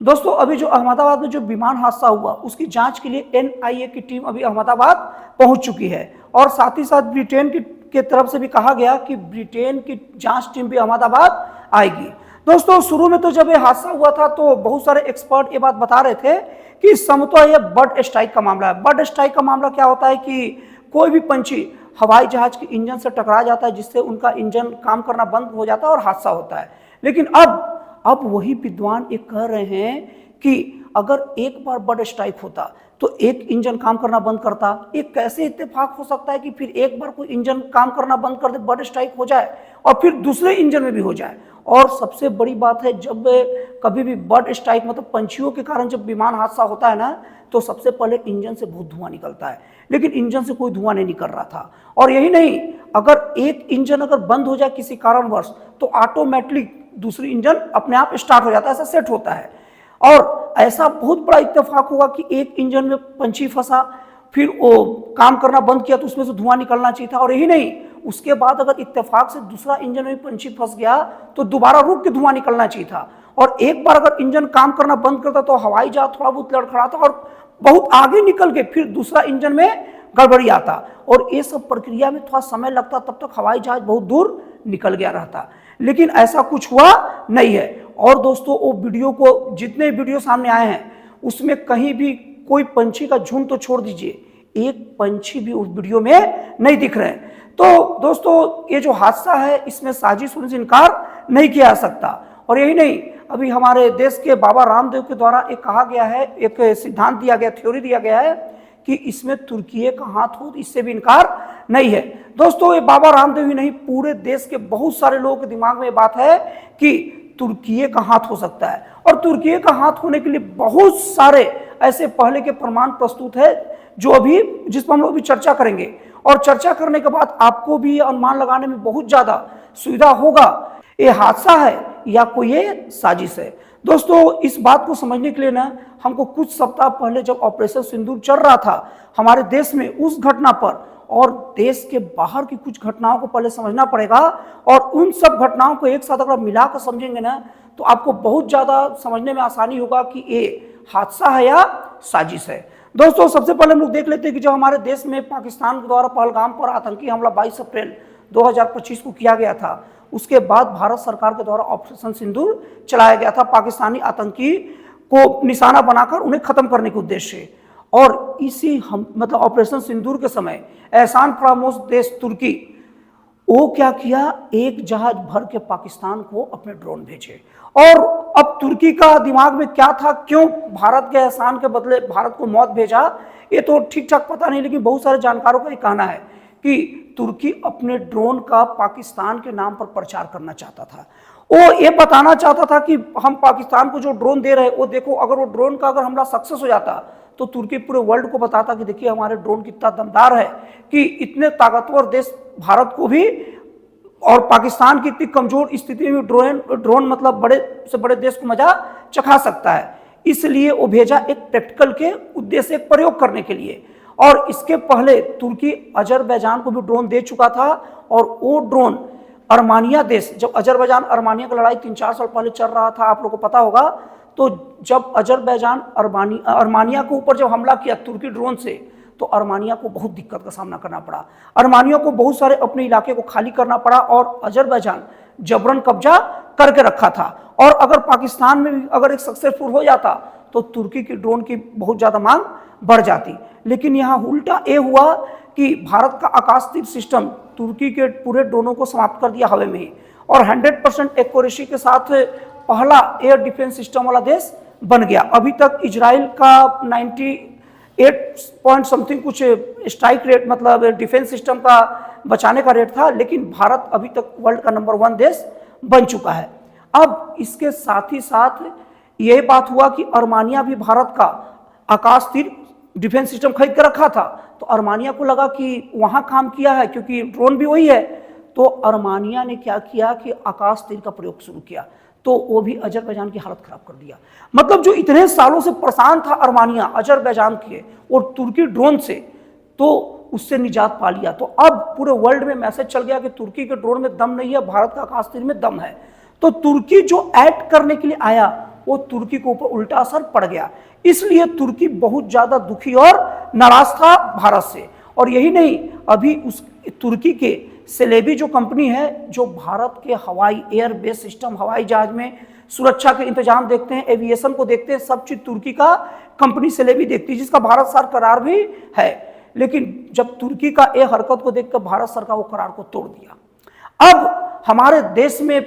दोस्तों अभी जो अहमदाबाद में जो विमान हादसा हुआ उसकी जांच के लिए एनआईए की टीम अभी अहमदाबाद पहुंच चुकी है और साथ ही साथ ब्रिटेन की तरफ से भी कहा गया कि ब्रिटेन की जांच टीम भी अहमदाबाद आएगी। दोस्तों शुरू में तो जब ये हादसा हुआ था तो बहुत सारे एक्सपर्ट ये बात बता रहे थे कि समतः ये बर्ड स्ट्राइक का मामला है। बर्ड स्ट्राइक का मामला क्या होता है कि कोई भी पंछी हवाई जहाज के इंजन से टकरा जाता है जिससे उनका इंजन काम करना बंद हो जाता है और हादसा होता है। लेकिन अब वही विद्वान ये कह रहे हैं कि अगर एक बार बर्ड स्ट्राइक होता तो एक इंजन काम करना बंद करता। एक कैसे इत्तेफाक हो सकता है कि फिर एक बार कोई इंजन काम करना बंद कर दे, बर्ड स्ट्राइक हो जाए और फिर दूसरे इंजन में भी हो जाए। और सबसे बड़ी बात है, जब कभी भी बर्ड स्ट्राइक मतलब पंछियों के कारण जब विमान हादसा होता है ना, तो सबसे पहले इंजन से बहुत धुआं निकलता है, लेकिन इंजन से कोई धुआं नहीं निकल रहा था। और यही नहीं, अगर एक इंजन अगर बंद हो जाए किसी कारणवश तो ऑटोमेटिक दूसरी इंजन अपने आप स्टार्ट हो जाता है, ऐसा सेट होता है। और ऐसा बहुत बड़ा इत्तेफाक होगा कि एक इंजन में पंछी फंसा, फिर वो काम करना बंद किया तो उसमें से धुआं निकलना चाहिए था। और यही नहीं, उसके बाद अगर इत्तेफाक से दूसरा इंजन में पंछी फंस गया तो दोबारा रुक के धुआं निकलना चाहिए था। और एक बार अगर इंजन काम करना बंद करता तो हवाई जहाज थोड़ा बहुत लड़खड़ाता और बहुत आगे निकल के फिर दूसरा इंजन में गड़बड़ी आता। और ये सब प्रक्रिया में थोड़ा समय लगता, तब तक हवाई जहाज बहुत दूर निकल गया रहता। लेकिन ऐसा कुछ हुआ नहीं है। और दोस्तों वो वीडियो को, जितने वीडियो सामने आए हैं उसमें कहीं भी कोई पंछी का झुंड तो छोड़ दीजिए, एक पंछी भी उस वीडियो में नहीं दिख रहे हैं। तो दोस्तों ये जो हादसा है इसमें साजिश होने से इनकार नहीं किया जा सकता। और यही नहीं, अभी हमारे देश के बाबा रामदेव के द्वारा एक कहा गया है, एक सिद्धांत दिया गया, थ्योरी दिया गया है कि इसमें तुर्की का हाथ हो, इससे भी इनकार नहीं है। दोस्तों ये बाबा रामदेव ही नहीं, पूरे देश के बहुत सारे लोगों के दिमाग में ये बात है कि तुर्की का हाथ हो सकता है। और तुर्की का हाथ होने के लिए बहुत सारे ऐसे पहले के प्रमाण प्रस्तुत है जो अभी, जिस पर हम लोग भी चर्चा करेंगे। और चर्चा करने के बाद आपको भी अनुमान लगाने में बहुत ज्यादा सुविधा होगा ये हादसा है या कोई ये साजिश है। दोस्तों इस बात को समझने के लिए ना, हमको कुछ सप्ताह पहले जब ऑपरेशन सिंदूर चल रहा था हमारे देश में, उस घटना पर और देश के बाहर की कुछ घटनाओं को पहले समझना पड़ेगा। और उन सब घटनाओं को एक साथ अगर मिलाकर समझेंगे ना तो आपको बहुत ज़्यादा समझने में आसानी होगा कि ये हादसा है या साजिश है। दोस्तों सबसे पहले हम लोग देख लेते हैं कि जब हमारे देश में पाकिस्तान के द्वारा पहलगाम पर आतंकी हमला 22 अप्रैल 2025 को किया गया था, उसके बाद भारत सरकार के द्वारा ऑपरेशन सिंदूर चलाया गया था पाकिस्तानी आतंकी को निशाना बनाकर उन्हें खत्म करने के उद्देश्य से। और इसी मतलब ऑपरेशन सिंदूर के समय एहसान फरामोश देश तुर्की, वो क्या किया, एक जहाज भर के पाकिस्तान को अपने ड्रोन भेजे। और अब तुर्की का दिमाग में क्या था, क्यों भारत के एहसान के बदले भारत को मौत भेजा, ये तो ठीक ठाक पता नहीं, लेकिन बहुत सारे जानकारों का ये कहना है कि तुर्की अपने ड्रोन का पाकिस्तान के नाम पर प्रचार करना चाहता था। वो ये बताना चाहता था कि हम पाकिस्तान को जो ड्रोन दे रहे हैं वो देखो, अगर वो ड्रोन का अगर हमला सक्सेस हो जाता तो तुर्की पूरे वर्ल्ड को बताता कि देखिए हमारे ड्रोन कितना दमदार है, कि इतने ताकतवर देश भारत को भी और पाकिस्तान की इतनी कमजोर स्थिति में ड्रोन मतलब बड़े से बड़े देश को मजा चखा सकता है। इसलिए वो भेजा एक प्रैक्टिकल के उद्देश्य, एक प्रयोग करने के लिए। और इसके पहले तुर्की अजरबैजान को भी ड्रोन दे चुका था। और वो ड्रोन अर्मानिया देश, जब अजरबैजान अर्मानिया की लड़ाई 3-4 साल पहले चल रहा था, आप लोगों को पता होगा, तो जब अजरबैजान अर्मानिया के ऊपर जब हमला किया तुर्की ड्रोन से, तो अर्मानिया को बहुत दिक्कत का सामना करना पड़ा। अर्मानिया को बहुत सारे अपने इलाके को खाली करना पड़ा और अजरबैजान जबरन कब्जा करके रखा था। और अगर पाकिस्तान में भी अगर एक सक्सेसफुल हो जाता तो तुर्की की ड्रोन की बहुत ज़्यादा मांग बढ़ जाती। लेकिन यहाँ उल्टा ये हुआ कि भारत का आकाश तीर सिस्टम तुर्की के पूरे ड्रोनों को समाप्त कर दिया हवा में ही, और 100% एक्यूरेसी के साथ पहला एयर डिफेंस सिस्टम वाला देश बन गया। अभी तक इजराइल का 98 पॉइंट समथिंग कुछ स्ट्राइक रेट मतलब डिफेंस सिस्टम का बचाने का रेट था, लेकिन भारत अभी तक वर्ल्ड का नंबर 1 देश बन चुका है। अब इसके साथ ही साथ यह बात हुआ कि अर्मानिया भी भारत का आकाश तीर डिफेंस सिस्टम खरीद कर रखा था, तो अर्मानिया को लगा कि वहां काम किया है क्योंकि ड्रोन भी वही है, तो अर्मानिया ने क्या किया कि आकाश तीर का प्रयोग शुरू किया, तो वो भी अजरबैजान की हालत खराब कर दिया। मतलब जो इतने सालों से परेशान था अर्मानिया अजरबैजान के और तुर्की ड्रोन से, तो उससे निजात पा लिया। तो अब पूरे वर्ल्ड में मैसेज चल गया कि तुर्की के ड्रोन में दम नहीं है, भारत का आकाश तीर में दम है। तो तुर्की जो एक्ट करने के लिए आया वो तुर्की के ऊपर उल्टा असर पड़ गया। इसलिए तुर्की बहुत ज़्यादा दुखी और नाराज था भारत से। और यही नहीं, अभी उस तुर्की के सेलेबी जो कंपनी है, जो भारत के हवाई एयर बेस सिस्टम, हवाई जहाज में सुरक्षा के इंतजाम देखते हैं, एविएशन को देखते हैं, सब चीज तुर्की का कंपनी सेलेबी देखती है, जिसका भारत साथ करार भी है। लेकिन जब तुर्की का ये हरकत को देखकर भारत सरकार वो करार को तोड़ दिया। अब हमारे देश में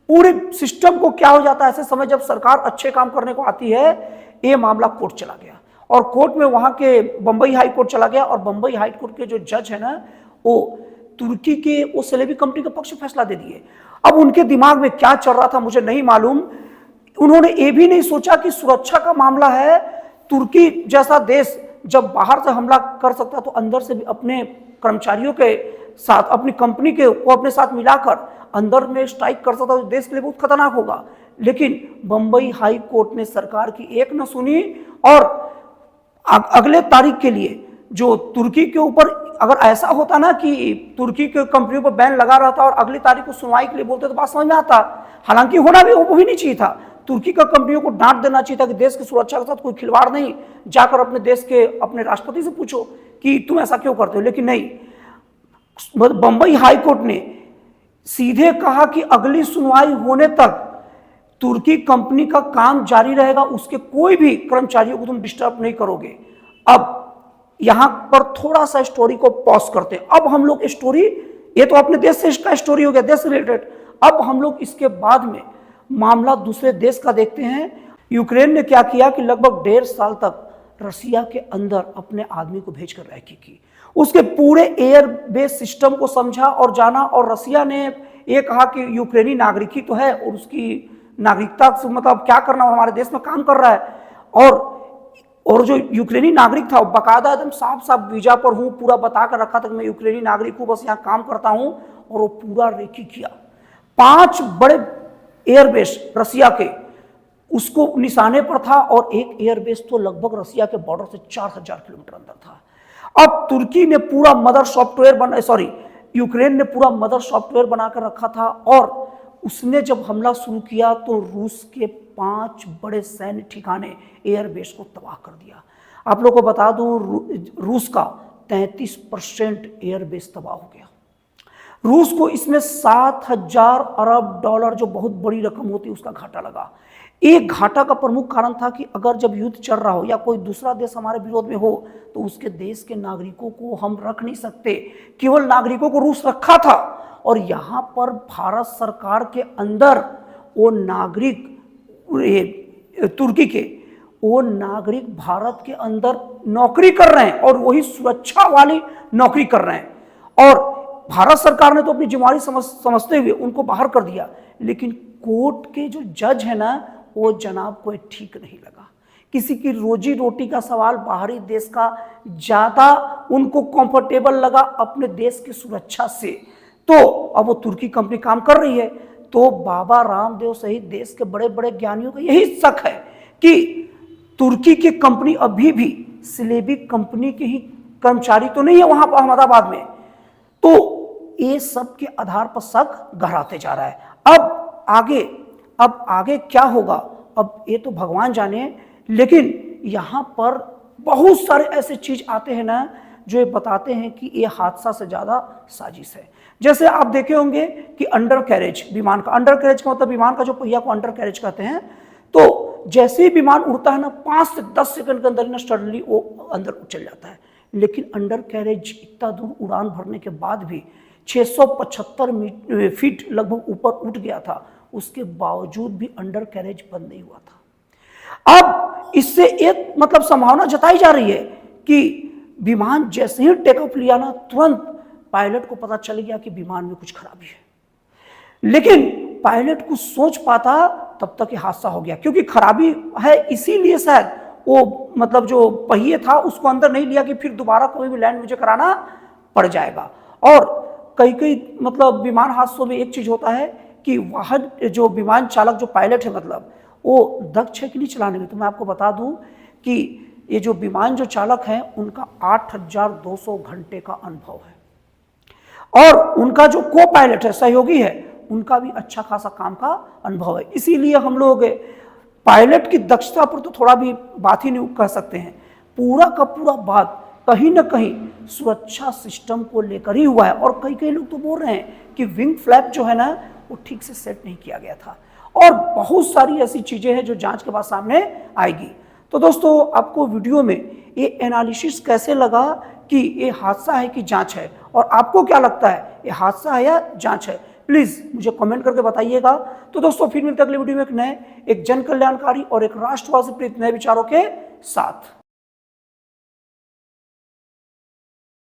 पूरे सिस्टम को क्या हो जाता है, ऐसे समय जब सरकार अच्छे काम करने को आती है, ये मामला कोर्ट चला गया और कोर्ट में वहां के बंबई हाई कोर्ट चला गया और बंबई हाई कोर्ट के जो जज है ना, वो तुर्की के वो सेलेबी कंपनी के पक्ष में फैसला दे दिए। अब उनके दिमाग में क्या चल रहा था मुझे नहीं मालूम। उन्होंने ये भी नहीं सोचा कि सुरक्षा का मामला है, तुर्की जैसा देश जब बाहर से हमला कर सकता तो अंदर से भी अपने कर्मचारियों के साथ, अपनी कंपनी के को अपने साथ मिलाकर अंदर में स्ट्राइक कर सकता, तो देश के लिए बहुत खतरनाक होगा। लेकिन बंबई हाई कोर्ट ने सरकार की एक न सुनी और अगले तारीख के लिए जो तुर्की के ऊपर, अगर ऐसा होता ना कि तुर्की के कंपनियों पर बैन लगा रहता और अगली तारीख को सुनवाई के लिए बोलते तो बात समझ में आता। हालांकि होना भी वो भी नहीं चाहिए था, तुर्की का कंपनियों को डांट देना चाहिए था कि देश की सुरक्षा के साथ कोई खिलवाड़ नहीं, जाकर अपने देश के अपने राष्ट्रपति से पूछो कि तुम ऐसा क्यों करते हो। लेकिन नहीं, बंबई हाई कोर्ट ने सीधे कहा कि अगली सुनवाई होने तक तुर्की कंपनी का काम जारी रहेगा, उसके कोई भी कर्मचारियों को तुम डिस्टर्ब नहीं करोगे। अब यहां पर थोड़ा सा स्टोरी को पॉज करते हैं। अब हम लोग स्टोरी, ये तो अपने देश से इसका स्टोरी हो गया, देश से रिलेटेड। अब हम लोग इसके बाद में मामला दूसरे देश का देखते हैं। यूक्रेन ने क्या किया कि लगभग 1.5 साल तक रसिया के अंदर अपने आदमी को भेजकर रैकी की, उसके पूरे एयर बेस सिस्टम को समझा और जाना। और रसिया ने ये कहा कि यूक्रेनी नागरिक ही तो है और उसकी नागरिकता से मतलब क्या करना, वो हमारे देश में काम कर रहा है। और जो यूक्रेनी नागरिक था वो बाकायदा एकदम साफ साफ वीजा पर हूँ पूरा बता कर रखा था कि मैं यूक्रेनी नागरिक हूँ, बस यहाँ काम करता हूँ। और वो पूरा रेकी किया। 5 बड़े एयरबेस रसिया के उसको निशाने पर था और एक एयरबेस तो लगभग रसिया के बॉर्डर से 4000 किलोमीटर अंदर था। अब तुर्की ने पूरा मदर सॉफ्टवेयर यूक्रेन ने पूरा मदर सॉफ्टवेयर बनाकर रखा था और उसने जब हमला शुरू किया तो रूस के 5 बड़े सैन्य ठिकाने एयरबेस को तबाह कर दिया। आप लोगों को बता दूं, रूस का 33% एयरबेस तबाह हो गया। रूस को इसमें 7000 अरब डॉलर, जो बहुत बड़ी रकम होती है, उसका घाटा लगा। एक घाटा का प्रमुख कारण था कि अगर जब युद्ध चल रहा हो या कोई दूसरा देश हमारे विरोध में हो तो उसके देश के नागरिकों को हम रख नहीं सकते, केवल नागरिकों को रूस रखा था। और यहाँ पर भारत सरकार के अंदर वो नागरिक, तुर्की के वो नागरिक भारत के अंदर नौकरी कर रहे हैं और वही सुरक्षा वाली नौकरी कर रहे हैं। और भारत सरकार ने तो अपनी जिम्मेदारी समझते हुए उनको बाहर कर दिया। लेकिन कोर्ट के जो जज है ना, वो जनाब को ठीक नहीं लगा। किसी की रोजी रोटी का सवाल बाहरी देश का ज्यादा उनको कंफर्टेबल लगा अपने देश की सुरक्षा से। तो अब वो तुर्की कंपनी काम कर रही है। तो बाबा रामदेव सहित देश के बड़े बड़े ज्ञानियों का यही शक है कि तुर्की की कंपनी अभी भी सिलेबी कंपनी के ही कर्मचारी तो नहीं है वहां पर अहमदाबाद में। तो ये सब के आधार पर शक गहराते जा रहा है। अब आगे क्या होगा, अब ये तो भगवान जाने। लेकिन यहाँ पर बहुत सारे ऐसे चीज आते हैं ना जो ये बताते हैं कि ये हादसा से ज्यादा साजिश है। जैसे आप देखे होंगे कि अंडर कैरेज, विमान का अंडर कैरेज का मतलब विमान का जो पहिया को अंडर कैरेज कहते हैं। तो जैसे ही विमान उड़ता है ना, 5 से 10 सेकंड के अंदर ना सडनली वो अंदर चल जाता है। लेकिन अंडर कैरेज इतना दूर उड़ान भरने के बाद भी 675 फीट लगभग ऊपर उठ गया था, उसके बावजूद भी अंडर कैरेज बंद नहीं हुआ था। अब इससे एक मतलब संभावना जताई जा रही है कि विमान जैसे ही टेक ऑफ लिया ना, तुरंत पायलट को पता चल गया कि विमान में कुछ खराबी है। लेकिन पायलट कुछ सोच पाता तब तक ये हादसा हो गया, क्योंकि खराबी है इसीलिए शायद वो मतलब जो पहिए था उसको अंदर नहीं लिया कि फिर दोबारा कोई भी लैंड मुझे कराना पड़ जाएगा। और कई मतलब विमान हादसों में एक चीज होता है कि वाहन जो विमान चालक जो पायलट है मतलब वो दक्ष है कि नहीं चलाने में। तो मैं आपको बता दूं कि ये जो विमान जो चालक हैं उनका 8200 घंटे का अनुभव है और उनका जो को पायलट है, सहयोगी है, उनका भी अच्छा खासा काम का अनुभव है। इसीलिए हम लोग पायलट की दक्षता पर तो थोड़ा भी बात ही नहीं कह सकते हैं, पूरा का पूरा बात कहीं ना कहीं सुरक्षा सिस्टम को लेकर ही हुआ है। और कई कई लोग तो बोल रहे हैं कि विंग फ्लैप जो है ना वो ठीक से सेट नहीं किया गया था, और बहुत सारी ऐसी चीजें हैं जो जांच के बाद सामने आएगी। तो दोस्तों आपको वीडियो में ये एनालिसिस कैसे लगा कि ये हादसा है कि जांच है, और आपको क्या लगता है ये हादसा है या जांच है, प्लीज मुझे कमेंट करके बताइएगा। तो दोस्तों फिर मिलते हैं अगले वीडियो में एक जन कल्याणकारी और एक राष्ट्रवाद से प्रेरित नए विचारों के साथ।